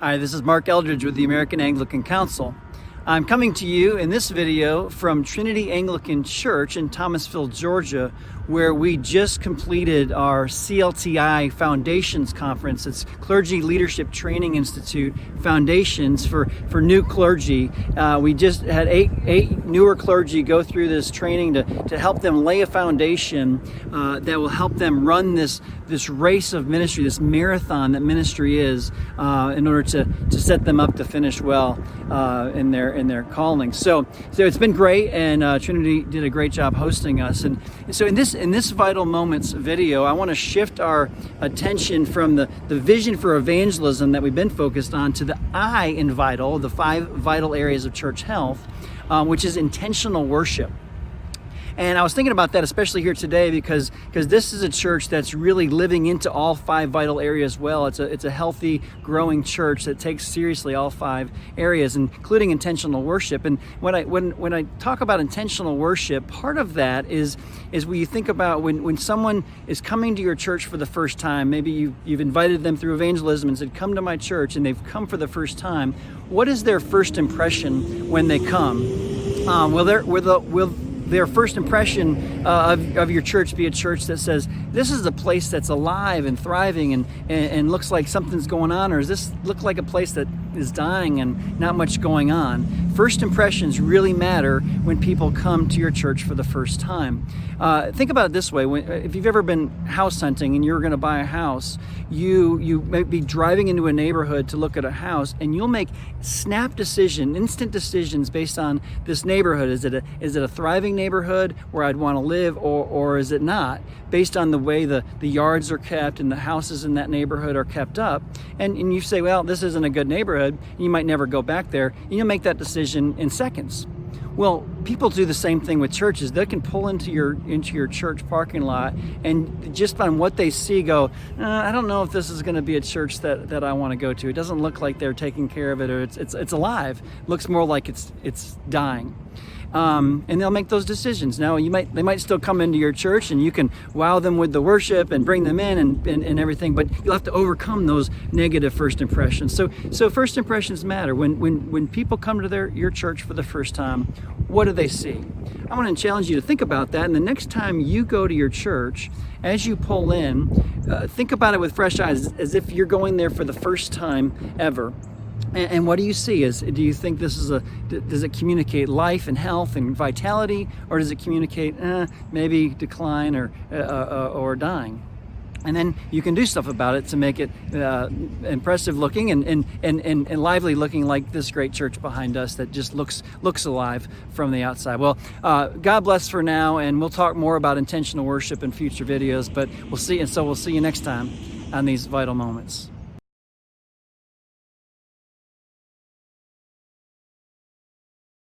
Hi, this is Mark Eldridge with the American Anglican Council. I'm coming to you in this video from Trinity Anglican Church in Thomasville, Georgia, where we just completed our CLTI Foundations Conference. It's Clergy Leadership Training Institute Foundations for new clergy. We just had eight newer clergy go through this training to help them lay a foundation that will help them run this race of ministry, this marathon that ministry is, in order to set them up to finish well in their calling. So it's been great, and Trinity did a great job hosting us. And so in this Vital Moments video, I want to shift our attention from the vision for evangelism that we've been focused on to the I in Vital, the 5 vital areas of church health, which is intentional worship. And I was thinking about that, especially here today, because this is a church that's really living into all 5 vital areas well. It's a healthy, growing church that takes seriously all 5 areas, including intentional worship. And when I talk about intentional worship, part of that is when you think about when someone is coming to your church for the first time. Maybe you've invited them through evangelism and said, "Come to my church," and they've come for the first time. What is their first impression when they come? Will their first impression of your church be a church that says, this is a place that's alive and thriving and looks like something's going on, or does this look like a place that is dying and not much going on? First impressions really matter when people come to your church for the first time. Think about it this way. If you've ever been house hunting and you're going to buy a house, you might be driving into a neighborhood to look at a house, and you'll make instant decisions based on this neighborhood. Is it a thriving neighborhood where I'd want to live, or is it not? Based on the way the yards are kept and the houses in that neighborhood are kept up. And you say, well, this isn't a good neighborhood. You might never go back there. And you'll make that decision in seconds. Well, people do the same thing with churches. They can pull into your church parking lot and just on what they see go, I don't know if this is going to be a church that I want to go to. It doesn't look like they're taking care of it, or it's alive. It looks more like it's dying. And they'll make those decisions. Now, they might still come into your church, and you can wow them with the worship and bring them in and everything, but you'll have to overcome those negative first impressions. So first impressions matter. When people come to your church for the first time, what do they see? I want to challenge you to think about that, and the next time you go to your church, as you pull in, think about it with fresh eyes, as if you're going there for the first time ever. And what do you see? Do you think does it communicate life and health and vitality, or does it communicate maybe decline or dying? And then you can do stuff about it to make it impressive looking and lively looking, like this great church behind us that just looks alive from the outside. Well, God bless for now, and we'll talk more about intentional worship in future videos, but we'll see you next time on these Vital Moments.